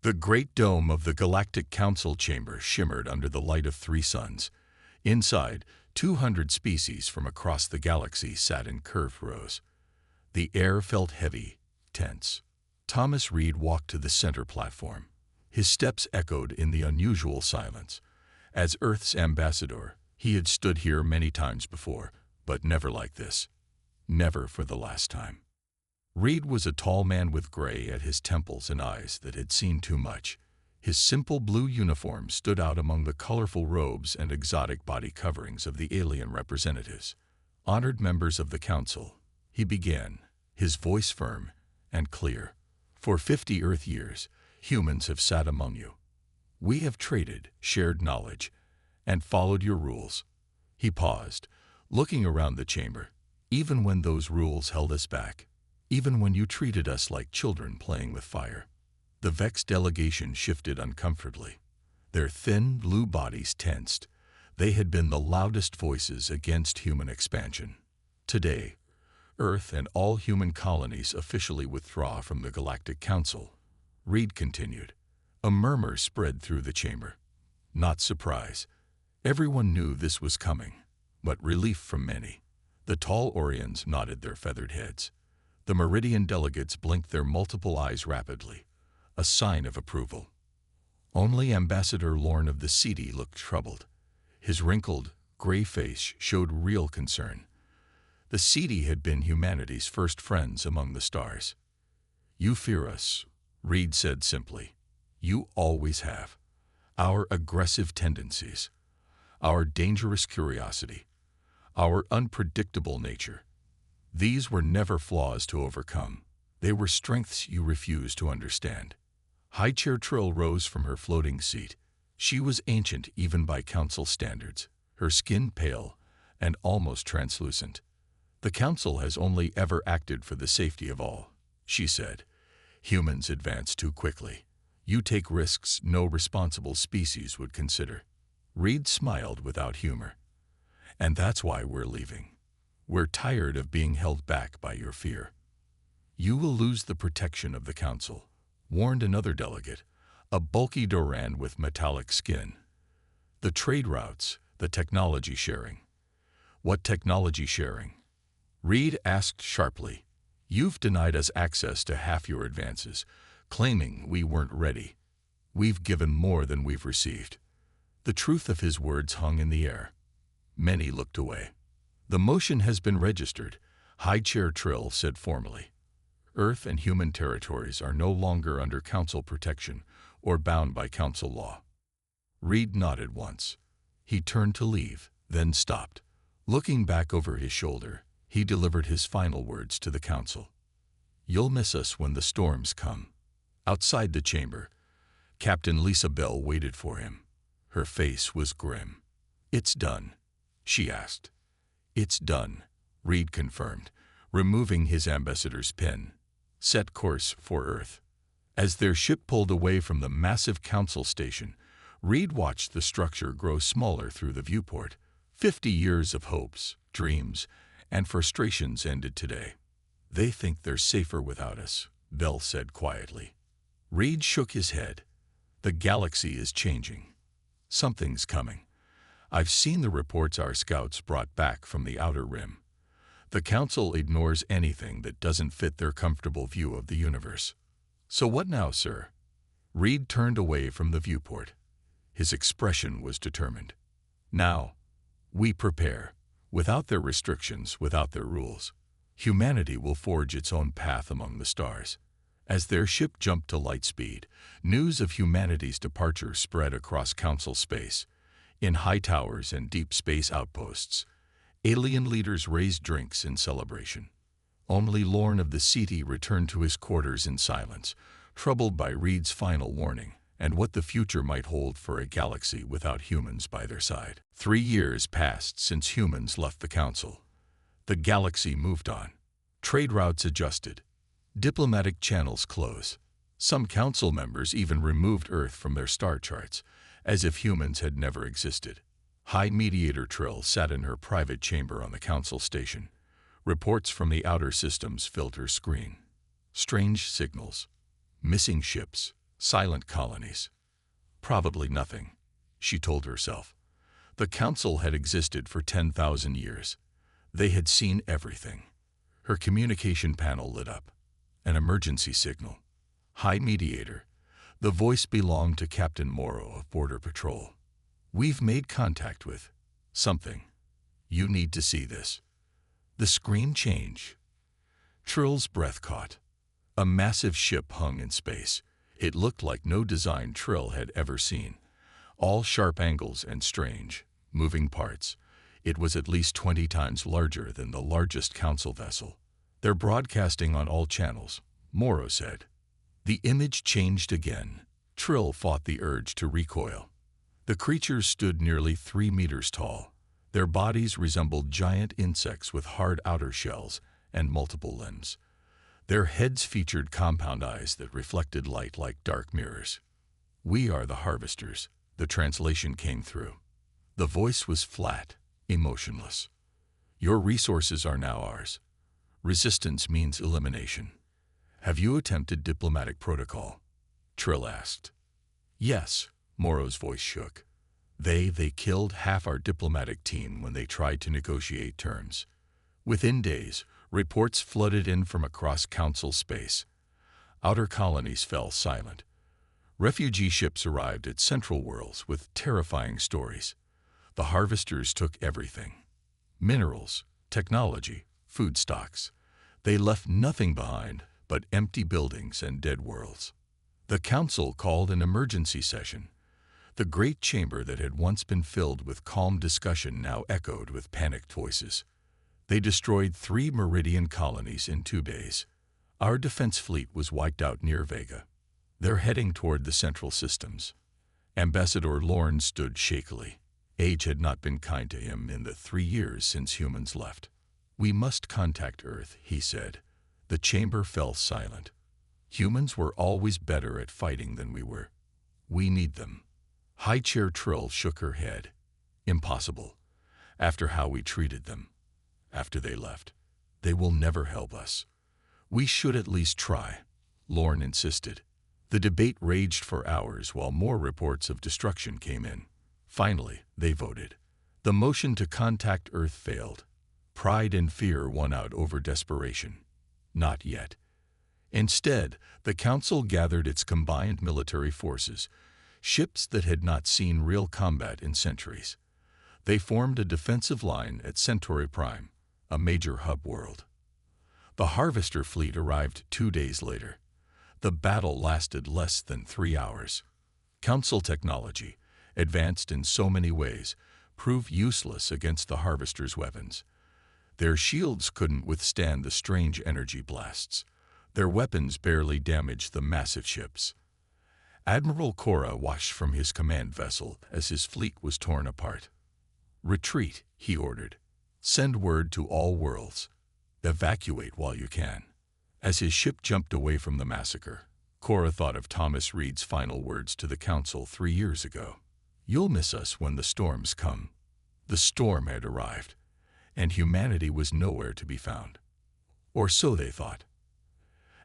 The great dome of the Galactic Council chamber shimmered under the light of 3 suns. Inside, 200 species from across the galaxy sat in curved rows. The air felt heavy, tense. Thomas Reed walked to the center platform. His steps echoed in the unusual silence. As Earth's ambassador, he had stood here many times before, but never like this. Never for the last time. Reed was a tall man with gray at his temples and eyes that had seen too much. His simple blue uniform stood out among the colorful robes and exotic body coverings of the alien representatives. Honored members of the council, he began, his voice firm and clear. For 50 Earth years, humans have sat among you. We have traded, shared knowledge, and followed your rules. He paused, looking around the chamber, even when those rules held us back. Even when you treated us like children playing with fire. The Vex delegation shifted uncomfortably. Their thin, blue bodies tensed. They had been the loudest voices against human expansion. Today, Earth and all human colonies officially withdraw from the Galactic Council. Reed continued. A murmur spread through the chamber. Not surprise. Everyone knew this was coming, but relief from many. The tall Orions nodded their feathered heads. The Meridian delegates blinked their multiple eyes rapidly, a sign of approval. Only Ambassador Lorne of the City looked troubled. His wrinkled, gray face showed real concern. The City had been humanity's first friends among the stars. You fear us, Reed said simply. You always have. Our aggressive tendencies, our dangerous curiosity, our unpredictable nature. These were never flaws to overcome. They were strengths you refused to understand. High Chair Trill rose from her floating seat. She was ancient even by council standards, her skin pale and almost translucent. The council has only ever acted for the safety of all, she said. Humans advance too quickly. You take risks no responsible species would consider. Reed smiled without humor. And that's why we're leaving. We're tired of being held back by your fear. You will lose the protection of the council, warned another delegate, a bulky Doran with metallic skin. The trade routes, the technology sharing. What technology sharing? Reed asked sharply. You've denied us access to half your advances, claiming we weren't ready. We've given more than we've received. The truth of his words hung in the air. Many looked away. The motion has been registered, High Chair Trill said formally. Earth and human territories are no longer under council protection or bound by council law. Reed nodded once. He turned to leave, then stopped. Looking back over his shoulder, he delivered his final words to the council. You'll miss us when the storms come. Outside the chamber, Captain Lisa Bell waited for him. Her face was grim. It's done, she asked. It's done, Reed confirmed, removing his ambassador's pin. Set course for Earth. As their ship pulled away from the massive council station, Reed watched the structure grow smaller through the viewport. 50 years of hopes, dreams, and frustrations ended today. They think they're safer without us, Bell said quietly. Reed shook his head. The galaxy is changing. Something's coming. I've seen the reports our scouts brought back from the outer rim. The council ignores anything that doesn't fit their comfortable view of the universe. So what now, sir? Reed turned away from the viewport. His expression was determined. Now, we prepare. Without their restrictions, without their rules, humanity will forge its own path among the stars. As their ship jumped to light speed, news of humanity's departure spread across council space. In high towers and deep space outposts, alien leaders raised drinks in celebration. Only Lorne of the City returned to his quarters in silence, troubled by Reed's final warning and what the future might hold for a galaxy without humans by their side. 3 years passed since humans left the council. The galaxy moved on. Trade routes adjusted. Diplomatic channels closed. Some council members even removed Earth from their star charts, as if humans had never existed. High Mediator Trill sat in her private chamber on the council station. Reports from the outer systems filled her screen. Strange signals. Missing ships. Silent colonies. Probably nothing, she told herself. The council had existed for 10,000 years. They had seen everything. Her communication panel lit up. An emergency signal. High Mediator. The voice belonged to Captain Morrow of Border Patrol. We've made contact with something. You need to see this. The screen changed. Trill's breath caught. A massive ship hung in space. It looked like no design Trill had ever seen. All sharp angles and strange, moving parts. It was at least 20 times larger than the largest council vessel. They're broadcasting on all channels, Morrow said. The image changed again. Trill fought the urge to recoil. The creatures stood nearly 3 meters tall. Their bodies resembled giant insects with hard outer shells and multiple limbs. Their heads featured compound eyes that reflected light like dark mirrors. We are the harvesters, the translation came through. The voice was flat, emotionless. Your resources are now ours. Resistance means elimination. Have you attempted diplomatic protocol? Trill asked. Yes, Morrow's voice shook. They killed half our diplomatic team when they tried to negotiate terms. Within days, reports flooded in from across council space. Outer colonies fell silent. Refugee ships arrived at central worlds with terrifying stories. The harvesters took everything. Minerals, technology, food stocks. They left nothing behind but empty buildings and dead worlds. The council called an emergency session. The great chamber that had once been filled with calm discussion now echoed with panicked voices. They destroyed 3 Meridian colonies in 2 days. Our defense fleet was wiped out near Vega. They're heading toward the central systems. Ambassador Lorne stood shakily. Age had not been kind to him in the 3 years since humans left. We must contact Earth, he said. The chamber fell silent. Humans were always better at fighting than we were. We need them. High Chair Trill shook her head. Impossible. After how we treated them. After they left. They will never help us. We should at least try, Lorne insisted. The debate raged for hours while more reports of destruction came in. Finally, they voted. The motion to contact Earth failed. Pride and fear won out over desperation. Not yet. Instead, the Council gathered its combined military forces, ships that had not seen real combat in centuries. They formed a defensive line at Centauri Prime, a major hub world. The Harvester fleet arrived 2 days later. The battle lasted less than 3 hours. Council technology, advanced in so many ways, proved useless against the Harvester's weapons. Their shields couldn't withstand the strange energy blasts. Their weapons barely damaged the massive ships. Admiral Cora watched from his command vessel as his fleet was torn apart. Retreat, he ordered. Send word to all worlds. Evacuate while you can. As his ship jumped away from the massacre, Cora thought of Thomas Reed's final words to the Council 3 years ago. You'll miss us when the storms come. The storm had arrived, and humanity was nowhere to be found. Or so they thought.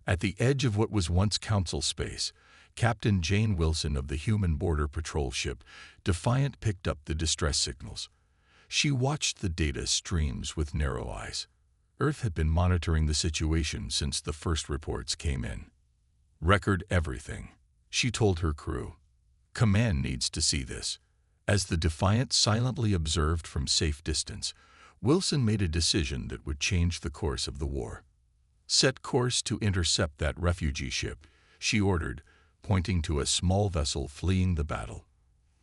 At the edge of what was once Council space, Captain Jane Wilson of the Human Border Patrol ship Defiant picked up the distress signals. She watched the data streams with narrow eyes. Earth had been monitoring the situation since the first reports came in. Record everything, she told her crew. Command needs to see this. As the Defiant silently observed from safe distance, Wilson made a decision that would change the course of the war. Set course to intercept that refugee ship, she ordered, pointing to a small vessel fleeing the battle.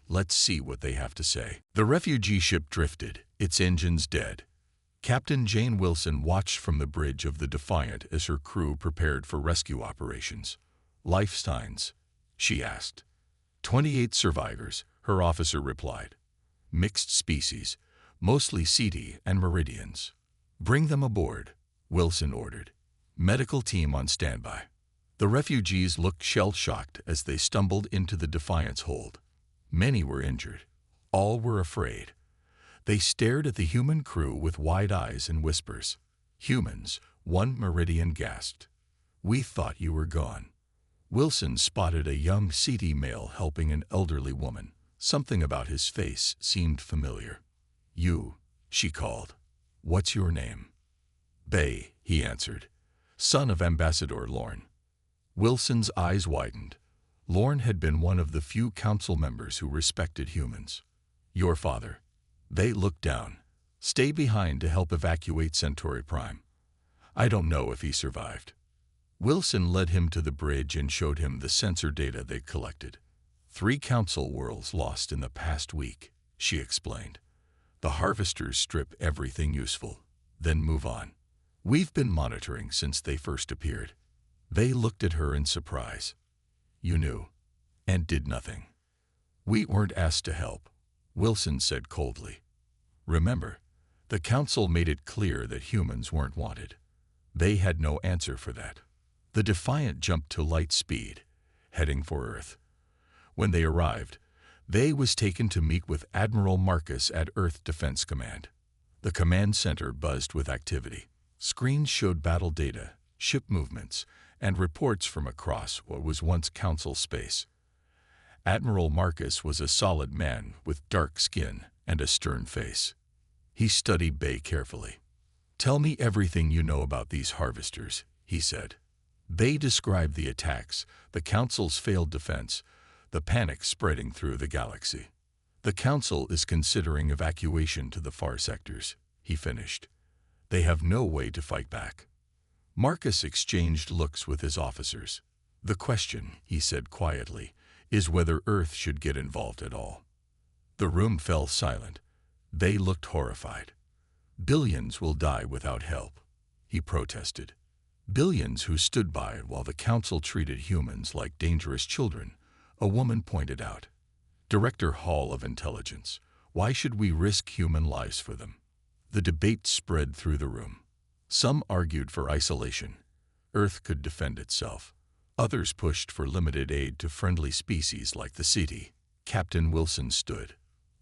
Let's see what they have to say. The refugee ship drifted, its engines dead. Captain Jane Wilson watched from the bridge of the Defiant as her crew prepared for rescue operations. Life signs, she asked. 28 survivors, her officer replied. Mixed species, mostly Ceti and Meridians. Bring them aboard, Wilson ordered. Medical team on standby. The refugees looked shell-shocked as they stumbled into the Defiant's hold. Many were injured. All were afraid. They stared at the human crew with wide eyes and whispers. Humans, one Meridian gasped. We thought you were gone. Wilson spotted a young seedy male helping an elderly woman. Something about his face seemed familiar. "You," she called. "What's your name?" "Bay," he answered. "Son of Ambassador Lorne." Wilson's eyes widened. Lorne had been one of the few council members who respected humans. "Your father." Bay looked down. "Stay behind to help evacuate Centauri Prime. I don't know if he survived." Wilson led him to the bridge and showed him the sensor data they'd collected. 3 council worlds lost in the past week, she explained. The harvesters strip everything useful, then move on. We've been monitoring since they first appeared. They looked at her in surprise. "You knew, and did nothing." "We weren't asked to help," Wilson said coldly. "Remember, the council made it clear that humans weren't wanted. They had no answer for that." The Defiant jumped to light speed, heading for Earth. When they arrived, Bay was taken to meet with Admiral Marcus at Earth Defense Command. The command center buzzed with activity. Screens showed battle data, ship movements, and reports from across what was once council space. Admiral Marcus was a solid man with dark skin and a stern face. He studied Bay carefully. "Tell me everything you know about these harvesters," he said. Bay described the attacks, the Council's failed defense, the panic spreading through the galaxy. "The Council is considering evacuation to the far sectors," he finished. "They have no way to fight back." Marcus exchanged looks with his officers. "The question," he said quietly, "is whether Earth should get involved at all." The room fell silent. They looked horrified. "Billions will die without help," he protested. "Billions who stood by while the Council treated humans like dangerous children," a woman pointed out. "Director Hall of Intelligence, why should we risk human lives for them?" The debate spread through the room. Some argued for isolation. Earth could defend itself. Others pushed for limited aid to friendly species like the Ceti. Captain Wilson stood.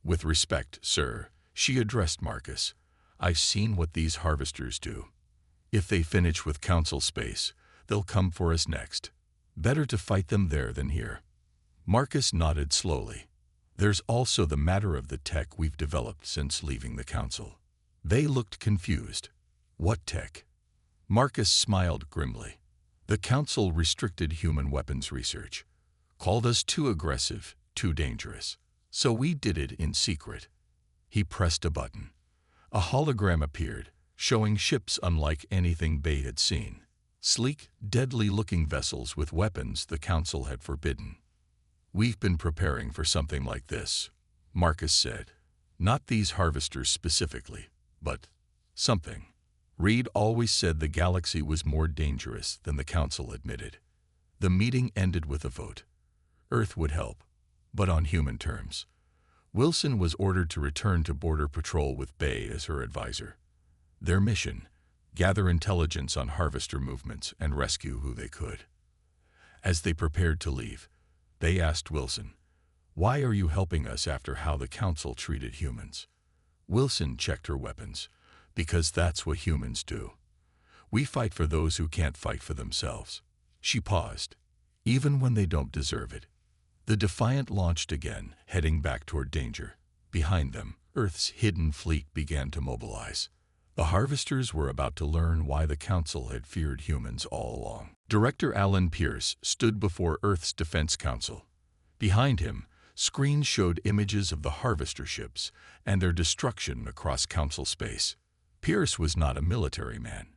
"With respect, sir," she addressed Marcus, "I've seen what these harvesters do. If they finish with council space, they'll come for us next. Better to fight them there than here." Marcus nodded slowly. "There's also the matter of the tech we've developed since leaving the council." They looked confused. "What tech?" Marcus smiled grimly. "The council restricted human weapons research. Called us too aggressive, too dangerous. So we did it in secret." He pressed a button. A hologram appeared, showing ships unlike anything Bay had seen. Sleek, deadly-looking vessels with weapons the council had forbidden. "We've been preparing for something like this," Marcus said. "Not these harvesters specifically, but something." Reed always said the galaxy was more dangerous than the council admitted. The meeting ended with a vote. Earth would help, but on human terms. Wilson was ordered to return to Border Patrol with Bay as her advisor. Their mission: gather intelligence on harvester movements and rescue who they could. As they prepared to leave, they asked Wilson, "Why are you helping us after how the council treated humans?" Wilson checked her weapons. "Because that's what humans do. We fight for those who can't fight for themselves." She paused. "Even when they don't deserve it." The Defiant launched again, heading back toward danger. Behind them, Earth's hidden fleet began to mobilize. The harvesters were about to learn why the Council had feared humans all along. Director Alan Pierce stood before Earth's Defense Council. Behind him, screens showed images of the harvester ships and their destruction across Council space. Pierce was not a military man.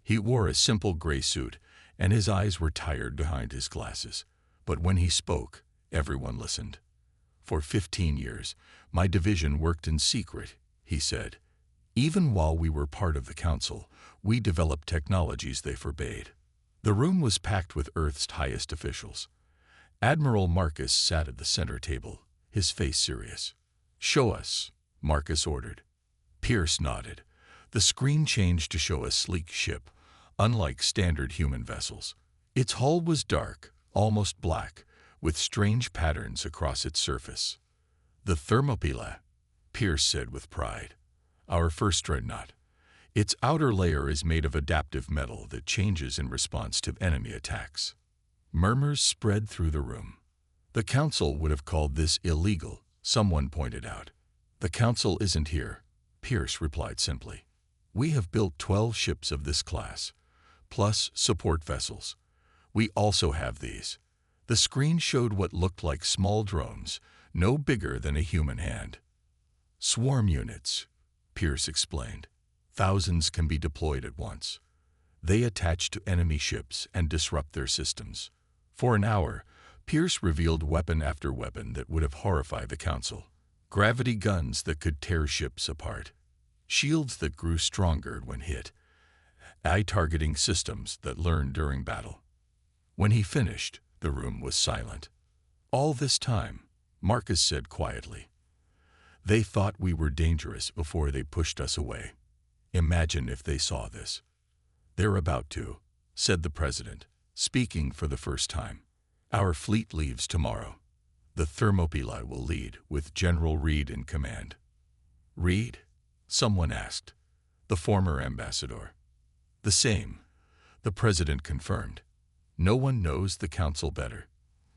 He wore a simple gray suit, and his eyes were tired behind his glasses. But when he spoke, everyone listened. "For 15 years, my division worked in secret," he said. "Even while we were part of the Council, we developed technologies they forbade." The room was packed with Earth's highest officials. Admiral Marcus sat at the center table, his face serious. "Show us," Marcus ordered. Pierce nodded. The screen changed to show a sleek ship, unlike standard human vessels. Its hull was dark, almost black, with strange patterns across its surface. "The Thermopylae," Pierce said with pride. "Our first dreadnought. Its outer layer is made of adaptive metal that changes in response to enemy attacks." Murmurs spread through the room. The council would have called this illegal, someone pointed out. The council isn't here, Pierce replied simply. We have built 12 ships of this class, plus support vessels. We also have these. The screen showed what looked like small drones, no bigger than a human hand. Swarm units, Pierce explained. Thousands can be deployed at once. They attach to enemy ships and disrupt their systems. For an hour, Pierce revealed weapon after weapon that would have horrified the council. Gravity guns that could tear ships apart. Shields that grew stronger when hit. Eye-targeting systems that learned during battle. When he finished, the room was silent. All this time, Marcus said quietly, they thought we were dangerous before they pushed us away. Imagine if they saw this. They're about to, said the president, speaking for the first time. Our fleet leaves tomorrow. The Thermopylae will lead, with General Reed in command. Reed? Someone asked. The former ambassador. The same, the president confirmed. No one knows the council better.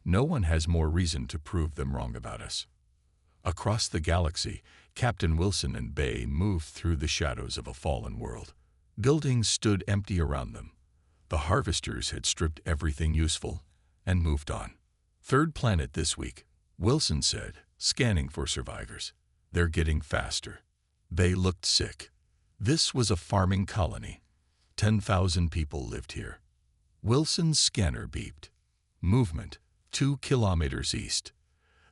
No one has more reason to prove them wrong about us. Across the galaxy, Captain Wilson and Bay moved through the shadows of a fallen world. Buildings stood empty around them. The harvesters had stripped everything useful and moved on. Third planet this week, Wilson said, scanning for survivors. They're getting faster. Bay looked sick. This was a farming colony. 10,000 people lived here. Wilson's scanner beeped. Movement, 2 kilometers east.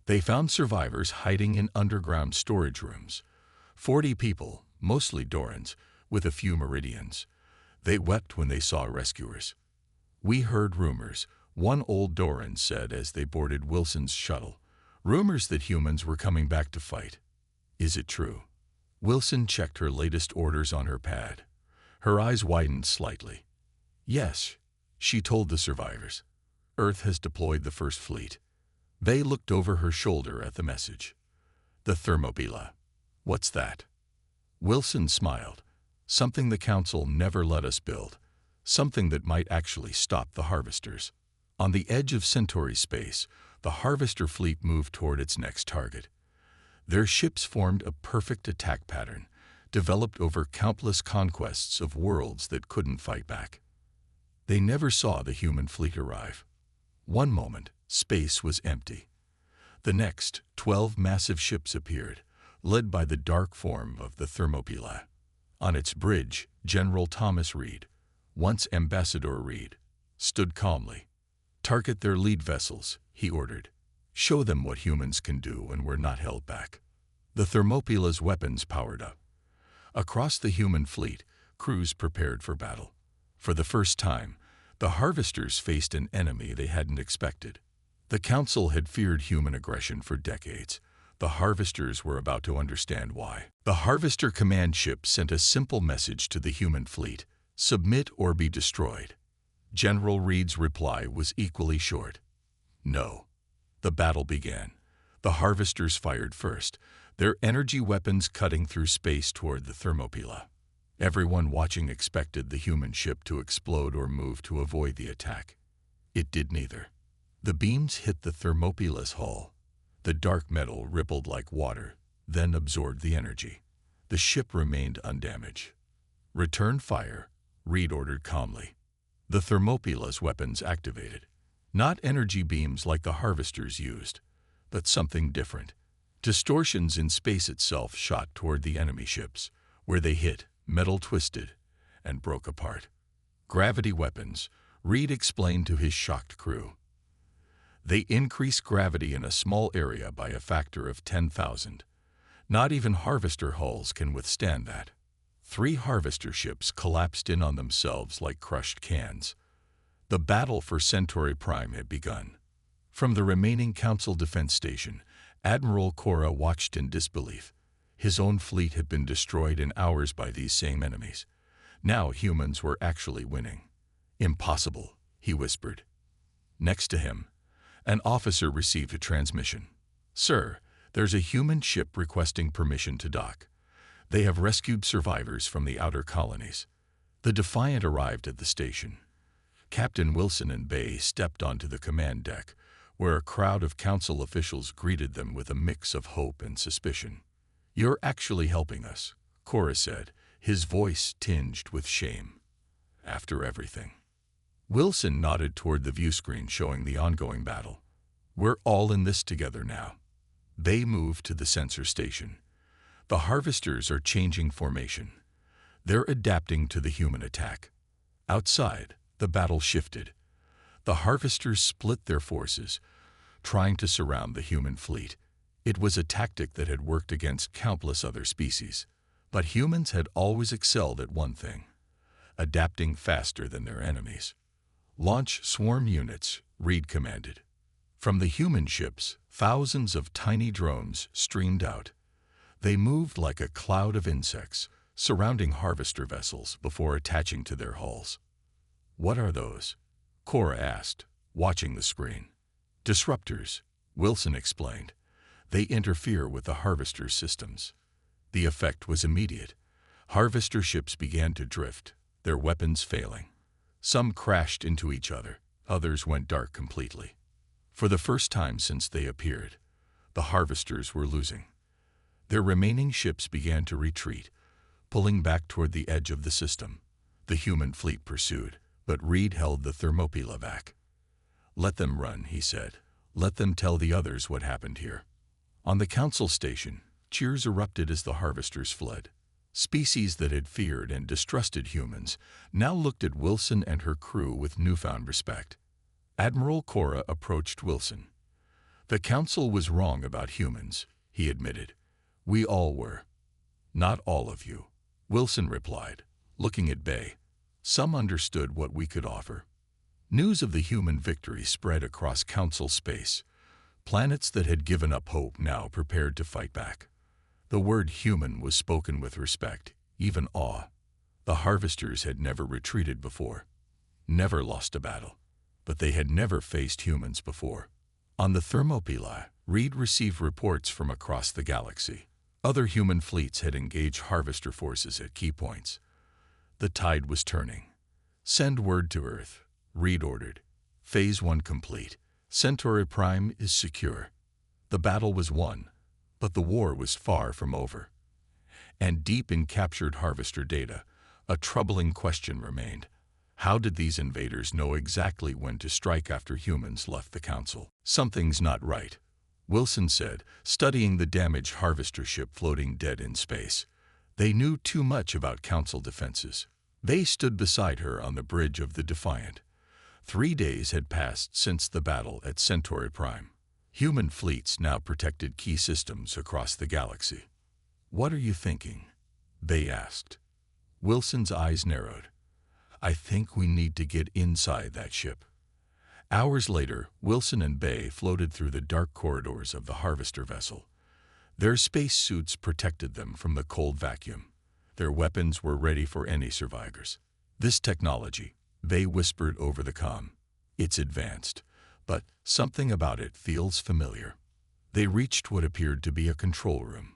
They found survivors hiding in underground storage rooms. 40 people, mostly Dorans, with a few Meridians. They wept when they saw rescuers. We heard rumors, one old Doran said as they boarded Wilson's shuttle. Rumors that humans were coming back to fight. Is it true? Wilson checked her latest orders on her pad. Her eyes widened slightly. Yes, she told the survivors. Earth has deployed the first fleet. Bay looked over her shoulder at the message. The Thermopylae. What's that? Wilson smiled. Something the council never let us build. Something that might actually stop the harvesters. On the edge of Centauri space, the harvester fleet moved toward its next target. Their ships formed a perfect attack pattern, developed over countless conquests of worlds that couldn't fight back. They never saw the human fleet arrive. One moment, space was empty. The next, 12 massive ships appeared, led by the dark form of the Thermopylae. On its bridge, General Thomas Reed, once Ambassador Reed, stood calmly. Target their lead vessels, he ordered. Show them what humans can do when we're not held back. The Thermopylae's weapons powered up. Across the human fleet, crews prepared for battle. For the first time, the harvesters faced an enemy they hadn't expected. The council had feared human aggression for decades. The harvesters were about to understand why. The harvester command ship sent a simple message to the human fleet: submit or be destroyed. General Reed's reply was equally short. No. The battle began. The harvesters fired first, their energy weapons cutting through space toward the Thermopylae. Everyone watching expected the human ship to explode or move to avoid the attack. It did neither. The beams hit the Thermopylae's hull. The dark metal rippled like water, then absorbed the energy. The ship remained undamaged. Return fire, Reed ordered calmly. The Thermopylae's weapons activated. Not energy beams like the harvesters used, but something different. Distortions in space itself shot toward the enemy ships. Where they hit, metal twisted and broke apart. Gravity weapons, Reed explained to his shocked crew. They increase gravity in a small area by a factor of 10,000. Not even harvester hulls can withstand that. 3 harvester ships collapsed in on themselves like crushed cans. The battle for Centauri Prime had begun. From the remaining Council defense station, Admiral Cora watched in disbelief. His own fleet had been destroyed in hours by these same enemies. Now humans were actually winning. Impossible, he whispered. Next to him, an officer received a transmission. Sir, there's a human ship requesting permission to dock. They have rescued survivors from the outer colonies. The Defiant arrived at the station. Captain Wilson and Bay stepped onto the command deck, where a crowd of council officials greeted them with a mix of hope and suspicion. "You're actually helping us," Cora said, his voice tinged with shame. "After everything." Wilson nodded toward the viewscreen showing the ongoing battle. "We're all in this together now." They moved to the sensor station. The harvesters are changing formation. They're adapting to the human attack. Outside, the battle shifted. The harvesters split their forces, trying to surround the human fleet. It was a tactic that had worked against countless other species. But humans had always excelled at one thing: adapting faster than their enemies. "Launch swarm units," Reed commanded. From the human ships, thousands of tiny drones streamed out. They moved like a cloud of insects, surrounding harvester vessels before attaching to their hulls. "What are those?" Cora asked, watching the screen. "Disruptors," Wilson explained. "They interfere with the harvester systems." The effect was immediate. Harvester ships began to drift, their weapons failing. Some crashed into each other, others went dark completely. For the first time since they appeared, the harvesters were losing. Their remaining ships began to retreat, pulling back toward the edge of the system. The human fleet pursued, but Reed held the thermopyla back. "Let them run," he said. "Let them tell the others what happened here." On the council station, cheers erupted as the harvesters fled. Species that had feared and distrusted humans now looked at Wilson and her crew with newfound respect. Admiral Cora approached Wilson. "The council was wrong about humans," he admitted. "We all were." "Not all of you," Wilson replied, looking at Bay. "Some understood what we could offer." News of the human victory spread across council space. Planets that had given up hope now prepared to fight back. The word human was spoken with respect, even awe. The harvesters had never retreated before, never lost a battle, but they had never faced humans before. On the Thermopylae, Reed received reports from across the galaxy. Other human fleets had engaged harvester forces at key points. The tide was turning. "Send word to Earth," Reed ordered. "Phase 1 complete. Centauri Prime is secure." The battle was won, but the war was far from over. And deep in captured harvester data, a troubling question remained. How did these invaders know exactly when to strike after humans left the council? "Something's not right," Wilson said, studying the damaged harvester ship floating dead in space. They knew too much about council defenses. They stood beside her on the bridge of the Defiant. 3 days had passed since the battle at Centauri Prime. Human fleets now protected key systems across the galaxy. "What are you thinking?" Bay asked. Wilson's eyes narrowed. "I think we need to get inside that ship." Hours later, Wilson and Bay floated through the dark corridors of the harvester vessel. Their spacesuits protected them from the cold vacuum. Their weapons were ready for any survivors. "This technology," Bay whispered over the comm. "It's advanced, but something about it feels familiar." They reached what appeared to be a control room.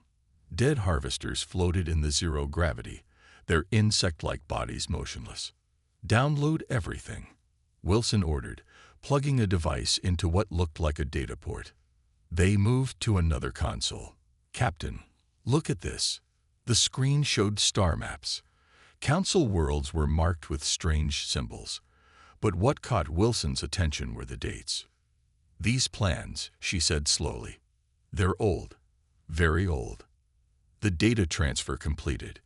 Dead harvesters floated in the zero gravity, their insect-like bodies motionless. "Download everything," Wilson ordered, plugging a device into what looked like a data port. They moved to another console. "Captain, look at this." The screen showed star maps. Council worlds were marked with strange symbols. But what caught Wilson's attention were the dates. "These plans," she said slowly. "They're old, very old." The data transfer completed.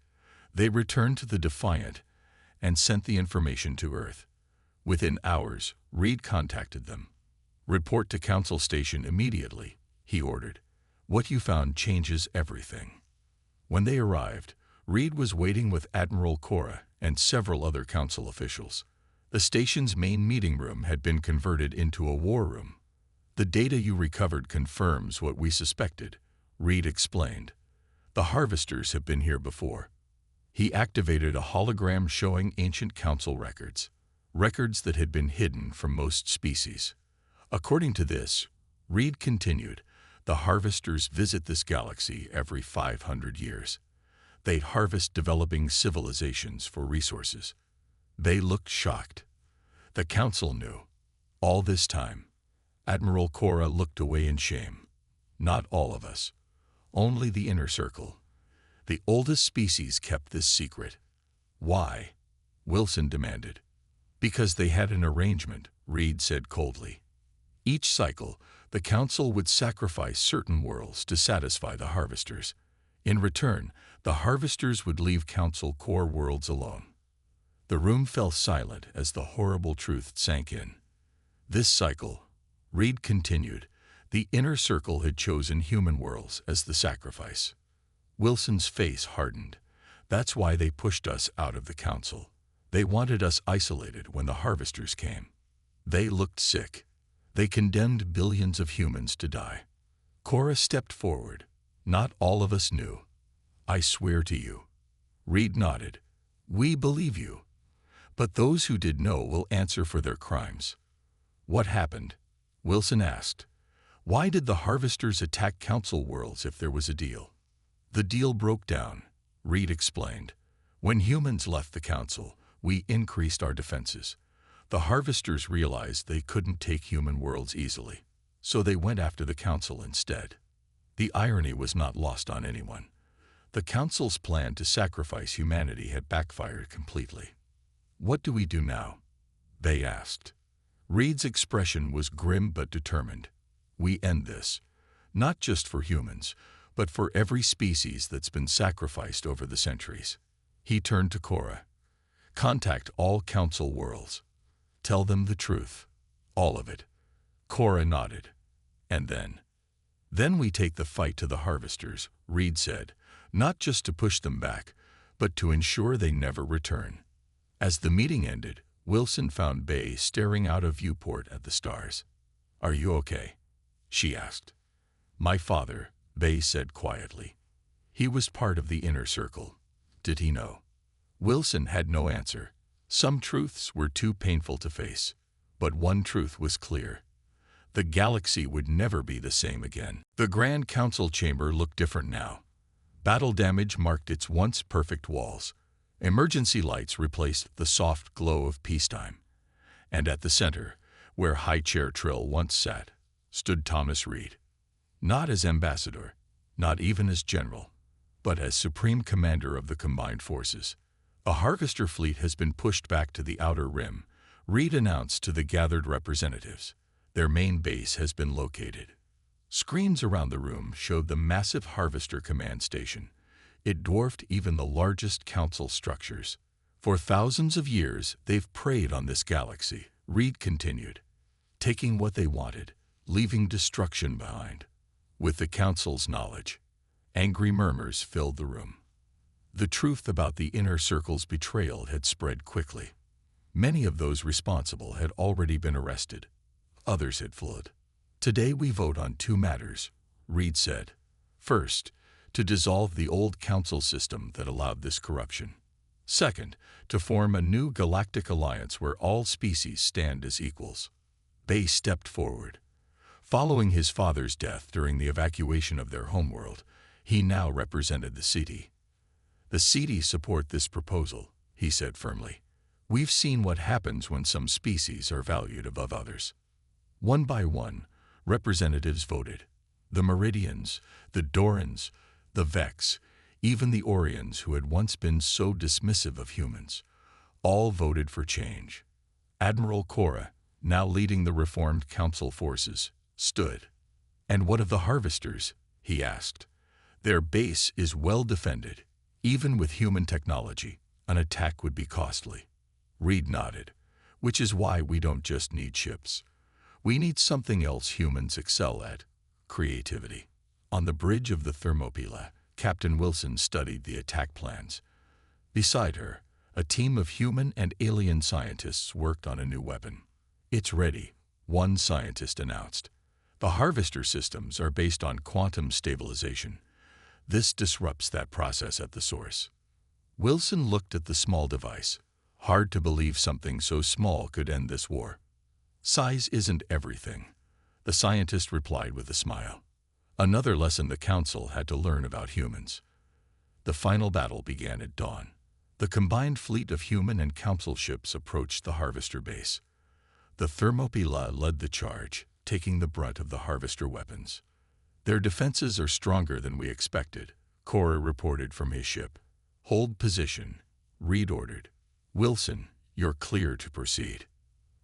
They returned to the Defiant and sent the information to Earth. Within hours, Reed contacted them. "Report to Council Station immediately," he ordered. "What you found changes everything." When they arrived, Reed was waiting with Admiral Cora and several other Council officials. The station's main meeting room had been converted into a war room. "The data you recovered confirms what we suspected," Reed explained. "The harvesters have been here before." He activated a hologram showing ancient council records, records that had been hidden from most species. According to this, Reed continued, the harvesters visit this galaxy every 500 years. They harvest developing civilizations for resources. They looked shocked. The council knew. All this time, Admiral Cora looked away in shame. Not all of us. Only the inner circle. The oldest species kept this secret. Why? Wilson demanded. Because they had an arrangement, Reed said coldly. Each cycle, the council would sacrifice certain worlds to satisfy the harvesters. In return, the harvesters would leave council core worlds alone. The room fell silent as the horrible truth sank in. This cycle, Reed continued, the inner circle had chosen human worlds as the sacrifice. Wilson's face hardened. That's why they pushed us out of the council. They wanted us isolated when the harvesters came. They looked sick. They condemned billions of humans to die. Cora stepped forward. Not all of us knew. I swear to you. Reed nodded. We believe you. But those who did know will answer for their crimes. What happened? Wilson asked. Why did the harvesters attack council worlds if there was a deal? The deal broke down, Reed explained. When humans left the council, we increased our defenses. The harvesters realized they couldn't take human worlds easily, so they went after the council instead. The irony was not lost on anyone. The council's plan to sacrifice humanity had backfired completely. What do we do now? They asked. Reed's expression was grim but determined. We end this, not just for humans, but for every species that's been sacrificed over the centuries. He turned to Cora. Contact all council worlds. Tell them the truth. All of it. Cora nodded. And then we take the fight to the harvesters, Reed said, not just to push them back, but to ensure they never return. As the meeting ended, Wilson found Bay staring out of viewport at the stars. Are you okay? She asked. My father, Bay said quietly. He was part of the inner circle. Did he know? Wilson had no answer. Some truths were too painful to face, but one truth was clear. The galaxy would never be the same again. The Grand Council chamber looked different now. Battle damage marked its once perfect walls. Emergency lights replaced the soft glow of peacetime. And at the center, where High Chair Trill once sat, stood Thomas Reed. Not as ambassador, not even as general, but as supreme commander of the combined forces. A harvester fleet has been pushed back to the outer rim, Reed announced to the gathered representatives. Their main base has been located. Screens around the room showed the massive harvester command station. It dwarfed even the largest council structures. For thousands of years, they've preyed on this galaxy, Reed continued, taking what they wanted, leaving destruction behind. With the council's knowledge, angry murmurs filled the room. The truth about the inner circle's betrayal had spread quickly. Many of those responsible had already been arrested. Others had fled. Today we vote on two matters, Reed said. First, to dissolve the old council system that allowed this corruption. Second, to form a new galactic alliance where all species stand as equals. Bay stepped forward. Following his father's death during the evacuation of their homeworld, he now represented the Ceti. The Ceti support this proposal, he said firmly. We've seen what happens when some species are valued above others. One by one, representatives voted. The Meridians, the Dorans, the Vex, even the Orions who had once been so dismissive of humans, all voted for change. Admiral Cora, now leading the reformed council forces, stood. And what of the harvesters? He asked. Their base is well defended. Even with human technology, an attack would be costly. Reed nodded, which is why we don't just need ships. We need something else humans excel at, creativity. On the bridge of the Thermopylae, Captain Wilson studied the attack plans. Beside her, a team of human and alien scientists worked on a new weapon. It's ready, one scientist announced. The harvester systems are based on quantum stabilization. This disrupts that process at the source. Wilson looked at the small device. Hard to believe something so small could end this war. Size isn't everything, the scientist replied with a smile. Another lesson the council had to learn about humans. The final battle began at dawn. The combined fleet of human and council ships approached the harvester base. The Thermopylae led the charge, taking the brunt of the Harvester weapons. "Their defenses are stronger than we expected," Cora reported from his ship. "Hold position," Reed ordered. "Wilson, you're clear to proceed."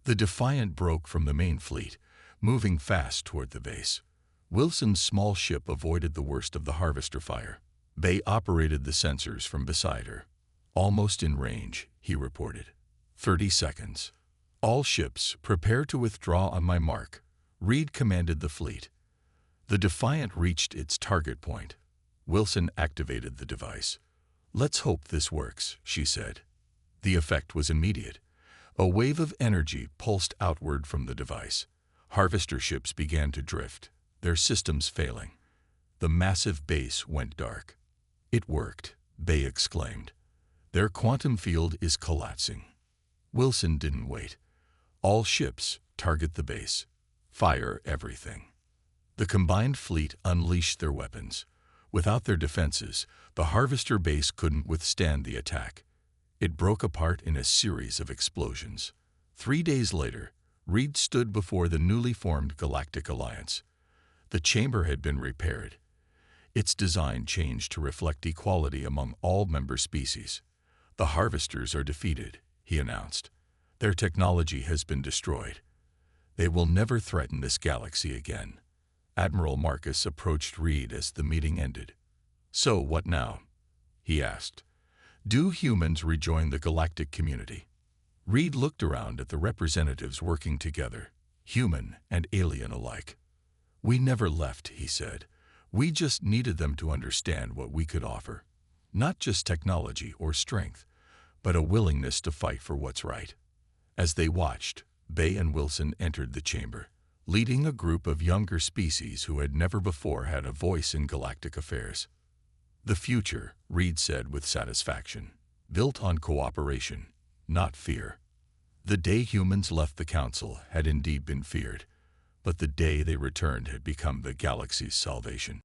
The Defiant broke from the main fleet, moving fast toward the base. Wilson's small ship avoided the worst of the Harvester fire. Bay operated the sensors from beside her. "Almost in range," he reported. 30 seconds. "All ships, prepare to withdraw on my mark," Reed commanded the fleet. The Defiant reached its target point. Wilson activated the device. "Let's hope this works," she said. The effect was immediate. A wave of energy pulsed outward from the device. Harvester ships began to drift, their systems failing. The massive base went dark. "It worked," Bay exclaimed. "Their quantum field is collapsing." Wilson didn't wait. "All ships, target the base. Fire everything." The combined fleet unleashed their weapons. Without their defenses, the Harvester base couldn't withstand the attack. It broke apart in a series of explosions. 3 days later, Reed stood before the newly formed Galactic Alliance. The chamber had been repaired. Its design changed to reflect equality among all member species. "The Harvesters are defeated," he announced. "Their technology has been destroyed. They will never threaten this galaxy again." Admiral Marcus approached Reed as the meeting ended. "So what now?" he asked. "Do humans rejoin the galactic community?" Reed looked around at the representatives working together, human and alien alike. "We never left," he said. "We just needed them to understand what we could offer. Not just technology or strength, but a willingness to fight for what's right." As they watched, Bay and Wilson entered the chamber, leading a group of younger species who had never before had a voice in galactic affairs. "The future," Reed said with satisfaction, "built on cooperation, not fear." The day humans left the Council had indeed been feared, but the day they returned had become the galaxy's salvation.